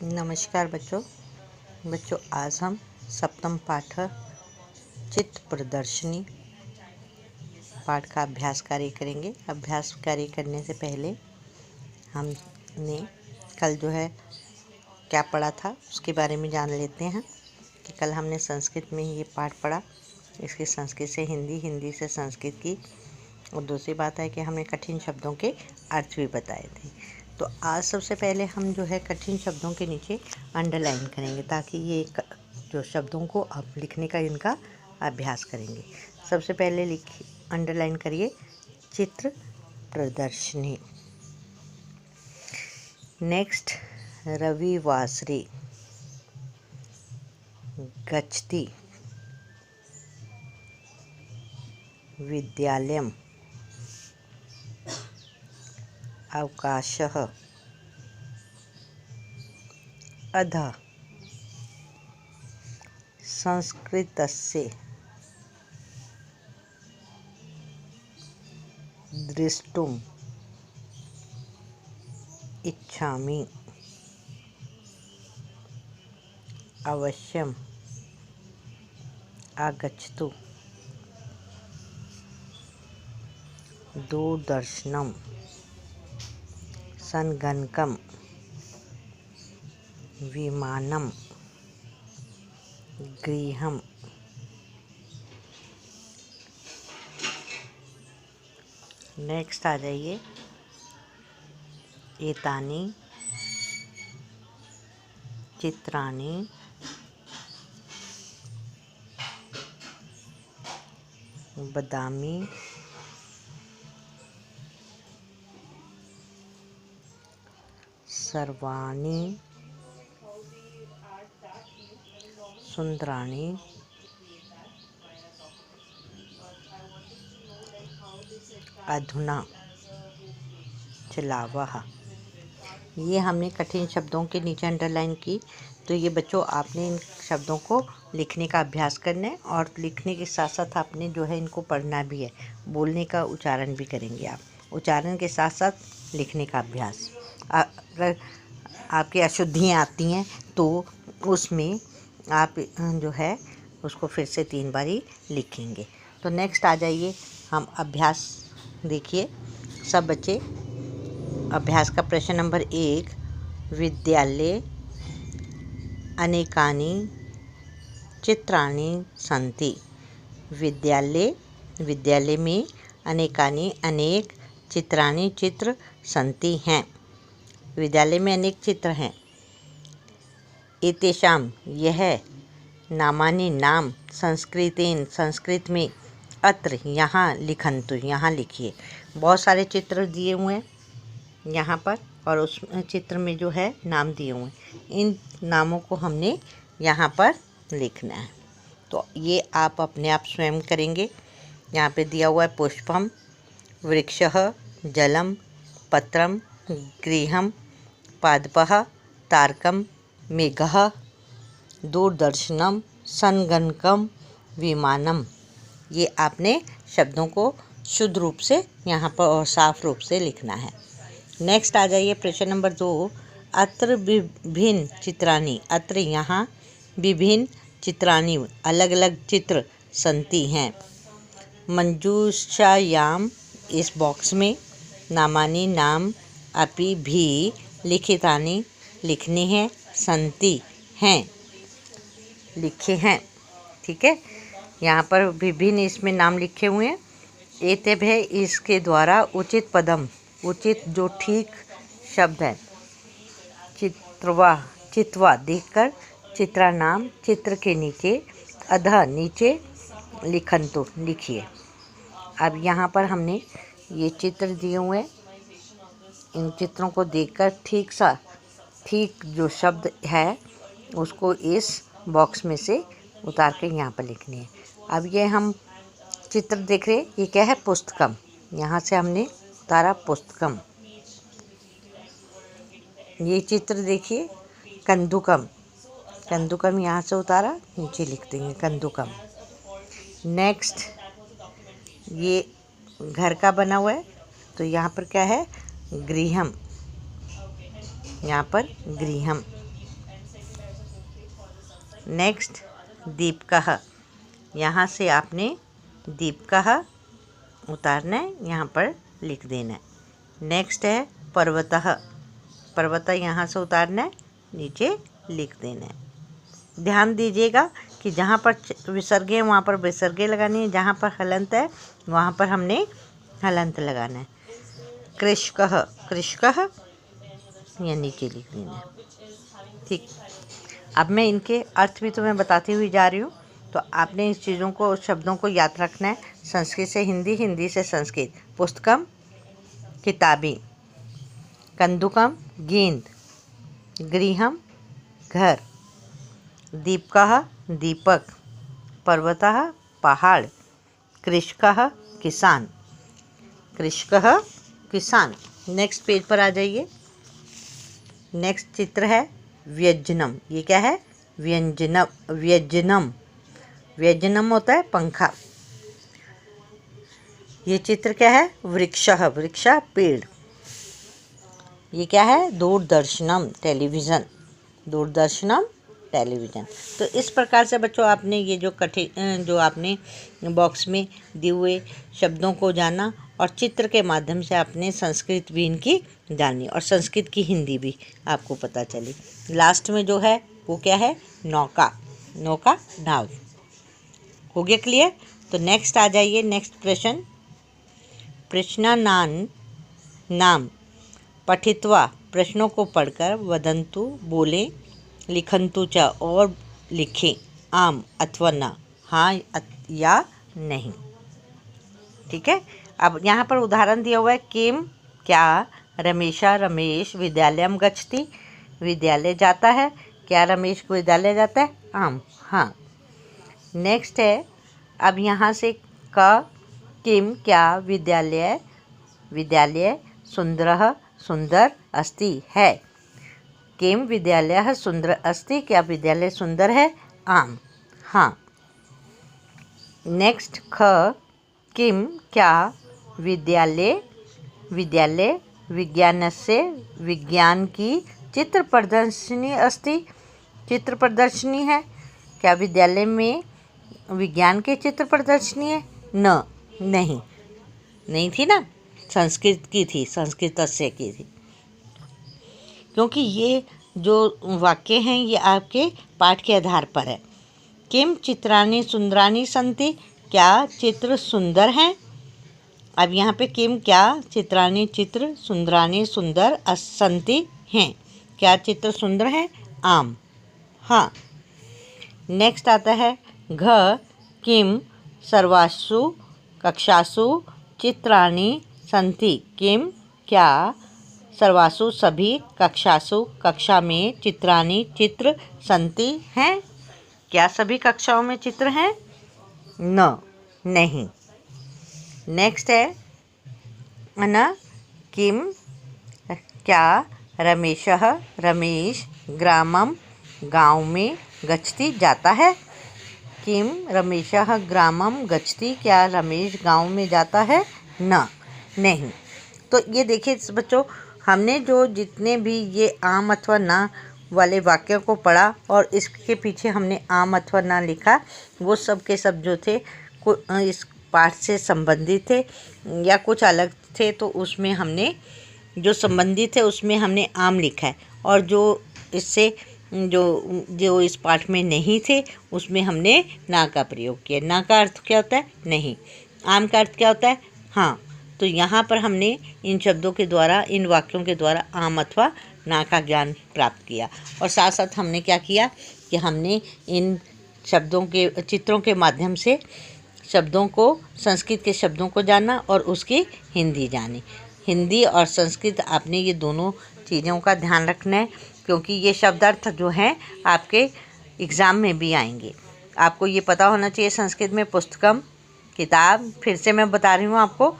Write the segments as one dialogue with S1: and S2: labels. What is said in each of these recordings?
S1: नमस्कार बच्चों आज हम सप्तम पाठ चित्र प्रदर्शनी पाठ का अभ्यास कार्य करेंगे। अभ्यास कार्य करने से पहले हमने कल क्या पढ़ा था उसके बारे में जान लेते हैं कि कल हमने संस्कृत में ये पाठ पढ़ा। इसकी संस्कृत से हिंदी, हिंदी से संस्कृत की, और दूसरी बात है कि हमने कठिन शब्दों के अर्थ भी बताए थे। तो आज सबसे पहले हम कठिन शब्दों के नीचे अंडरलाइन करेंगे ताकि ये जो शब्दों को आप लिखने का इनका अभ्यास करेंगे। सबसे पहले लिखिए, अंडरलाइन करिए चित्र प्रदर्शनी। नेक्स्ट, रविवासरे गच्छति विद्यालयम् अवकाशः अधः संस्कृतस्य द्रष्टुम् इच्छामि अवश्यम् आगच्छतु दूरदर्शनं संगणकं विमानं गृहं नेक्स्ट आ जाइए, एतानि चित्राणि वदामि सर्वाणि सुंदराणि अधुना चलावः। ये हमने कठिन शब्दों के नीचे अंडरलाइन की। तो ये बच्चों आपने इन शब्दों को लिखने का अभ्यास करना है, और लिखने के साथ साथ आपने इनको पढ़ना भी है। बोलने का उच्चारण भी करेंगे आप, उच्चारण के साथ साथ लिखने का अभ्यास। अगर आपकी अशुद्धियाँ आती हैं तो उसमें आप उसको फिर से 3 बारी लिखेंगे। तो नेक्स्ट आ जाइए, हम अभ्यास देखिए सब बच्चे। अभ्यास का प्रश्न नंबर 1, विद्यालये अनेकानि चित्राणि सन्ति। विद्यालय में अनेकानि अनेक चित्राणि चित्र सन्ति हैं। विद्यालय में अनेक चित्र हैं। एतेषां यह नामानि नाम संस्कृतेन संस्कृत में अत्र यहाँ लिखन्तु यहाँ लिखिए। बहुत सारे चित्र दिए हुए हैं यहाँ पर, और उस चित्र में नाम दिए हुए हैं। इन नामों को हमने यहाँ पर लिखना है। तो ये आप अपने आप स्वयं करेंगे। यहाँ पे दिया हुआ है पुष्पम, वृक्षः, जलम, पत्रम, गृहम, पादपः, तारकम, मेघः, दूरदर्शनम, संगणकम, विमानम। ये आपने शब्दों को शुद्ध रूप से यहाँ पर और साफ रूप से लिखना है। नेक्स्ट आ जाइए प्रश्न नंबर 2, अत्र विभिन्न चित्राणि। अत्र यहाँ विभिन्न चित्राणि अलग अलग चित्र सन्ति हैं। मंजूषायाम इस बॉक्स में नामानि नाम अपि भी लिखितानि लिखने हैं, सन्ति हैं लिखे हैं। ठीक है, यहाँ पर विभिन्न इसमें नाम लिखे हुए हैं। एतेभ्य इसके द्वारा उचित पदम, उचित जो ठीक शब्द है, चित्वा देखकर, चित्रा नाम चित्र के नीचे, अधः नीचे, लिखन्तु लिखिए। अब यहाँ पर हमने ये चित्र दिए हुए हैं। इन चित्रों को देखकर ठीक जो शब्द है उसको इस बॉक्स में से उतार के यहाँ पर लिखनी है। अब ये हम चित्र देख रहे हैं, ये क्या है? पुस्तकम। यहाँ से हमने उतारा पुस्तकम। ये चित्र देखिए, कंदुकम। कंदुकम यहाँ से उतारा, नीचे लिख देंगे कंदुकम। नेक्स्ट, ये घर का बना हुआ है, तो यहाँ पर क्या है? गृहम। यहाँ पर गृहम। नेक्स्ट दीपकः, यहाँ से आपने दीपकः उतारना है, यहाँ पर लिख देना है। नेक्स्ट है पर्वतः, पर्वतः यहाँ से उतारना है, नीचे लिख देना है। ध्यान दीजिएगा कि जहाँ पर विसर्ग है वहाँ पर विसर्ग लगानी है, जहाँ पर हलंत है वहाँ पर हमने हलंत लगाना है। कृषकः, कृषकः या नीचे लिख देना है। ठीक, अब मैं इनके अर्थ भी तुम्हें बताती हुई जा रही हूँ, तो आपने इस चीज़ों को, शब्दों को याद रखना है। संस्कृत से हिंदी, हिंदी से संस्कृत। पुस्तकम किताबें, कंदुकम गेंद, गृहम घर, दीपकः दीपक, पर्वतः पहाड़, कृषकः किसान, कृषकः किसान। नेक्स्ट पेज पर आ जाइए। नेक्स्ट चित्र है व्यंजनम। ये क्या है? व्यंजनम, व्यंजनम, व्यंजनम होता है पंखा। ये चित्र क्या है? वृक्षः, वृक्ष पेड़। ये क्या है? दूरदर्शनम टेलीविज़न, दूरदर्शनम टेलीविज़न। तो इस प्रकार से बच्चों आपने ये जो आपने बॉक्स में दिए हुए शब्दों को जाना और चित्र के माध्यम से आपने संस्कृत भी इनकी जानी और संस्कृत की हिंदी भी आपको पता चली। लास्ट में जो है वो क्या है? नौका, नौका नाव। हो गया क्लियर? तो नेक्स्ट आ जाइए। नेक्स्ट प्रश्न, प्रश्नानां नाम पठित्वा, प्रश्नों को पढ़कर, वदन्तु बोलें, लिखन्तु च और लिखें, आम अथवा न, हाँ या नहीं। ठीक है। अब यहाँ पर उदाहरण दिया हुआ है, किम क्या रमेशा रमेश विद्यालयम गच्छति, विद्यालय जाता है। क्या रमेश विद्यालय जाता है? आम हाँ। नेक्स्ट है, अब यहाँ से क किम क्या विद्यालय, विद्यालय सुंदरः सुंदर अस्ति है। किम विद्यालयः सुंदर अस्ति, क्या विद्यालय सुंदर है? आम हाँ। नेक्स्ट ख किम क्या विद्यालय, विद्यालय विज्ञानस्य, विज्ञान की चित्र प्रदर्शनी अस्ति, चित्र प्रदर्शनी है। क्या विद्यालय में विज्ञान की चित्र प्रदर्शनी है? न, नहीं, नहीं थी ना, संस्कृत की थी, संस्कृतस्य की थी। क्योंकि ये जो वाक्य हैं ये आपके पाठ के आधार पर है। किम चित्राणि सुंदराणि सन्ति, क्या चित्र सुंदर हैं। अब यहाँ पे किम क्या चित्राणि चित्र, सुंदराणि सुंदर, सन्ति हैं, क्या चित्र सुंदर हैं? आम हाँ। नेक्स्ट आता है घ किम सर्वासु कक्षासु चित्राणि सन्ति, किम क्या सर्वासु सभी कक्षासु कक्षा में चित्राणि चित्र सन्ति हैं, क्या सभी कक्षाओं में चित्र हैं? न, नहीं। नेक्स्ट है न किम क्या रमेशः रमेश ग्रामम गांव में गच्छति जाता है। किम रमेशः ग्रामम गच्छति, क्या रमेश गांव में जाता है? न, नहीं। तो ये देखिए बच्चों, हमने जो जितने भी ये आम अथवा ना वाले वाक्यों को पढ़ा और इसके पीछे हमने आम अथवा ना लिखा, वो सब के सब जो थे इस पाठ से संबंधित थे या कुछ अलग थे, तो उसमें हमने जो संबंधित है उसमें हमने आम लिखा है, और जो इससे जो इस पाठ में नहीं थे उसमें हमने ना का प्रयोग किया। ना का अर्थ क्या होता है? नहीं। आम का अर्थ क्या होता है? हाँ। तो यहाँ पर हमने इन शब्दों के द्वारा, इन वाक्यों के द्वारा आम अथवा ना का ज्ञान प्राप्त किया, और साथ साथ हमने क्या किया कि हमने इन शब्दों के, चित्रों के माध्यम से शब्दों को, संस्कृत के शब्दों को जाना और उसकी हिंदी जानी। हिंदी और संस्कृत आपने ये दोनों चीज़ों का ध्यान रखना है, क्योंकि ये शब्दार्थ जो हैं आपके एग्ज़ाम में भी आएंगे। आपको ये पता होना चाहिए संस्कृत में पुस्तकम किताब, फिर से मैं बता रही हूँ आपको,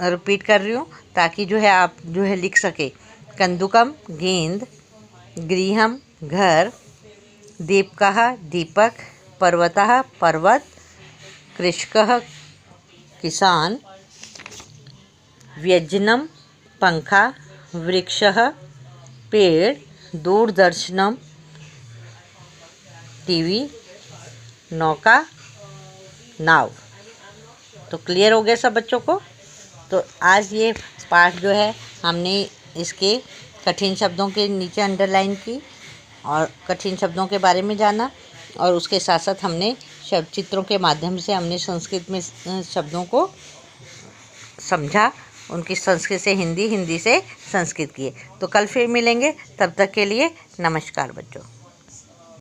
S1: रिपीट कर रही हूँ ताकि जो है आप जो है लिख सके। कंदुकम गेंद, गृहम घर, दीपकः दीपक, पर्वतः पर्वत, कृषकः किसान, व्यंजनम पंखा, वृक्षः पेड़, दूरदर्शनम टीवी, नौका, नाव। तो क्लियर हो गया सब बच्चों को। तो आज ये पाठ जो है हमने इसके कठिन शब्दों के नीचे अंडरलाइन की और कठिन शब्दों के बारे में जाना, और उसके साथ साथ हमने शब्द चित्रों के माध्यम से हमने संस्कृत में शब्दों को समझा, उनकी संस्कृत से हिंदी, हिंदी से संस्कृत किए। तो कल फिर मिलेंगे, तब तक के लिए नमस्कार बच्चों।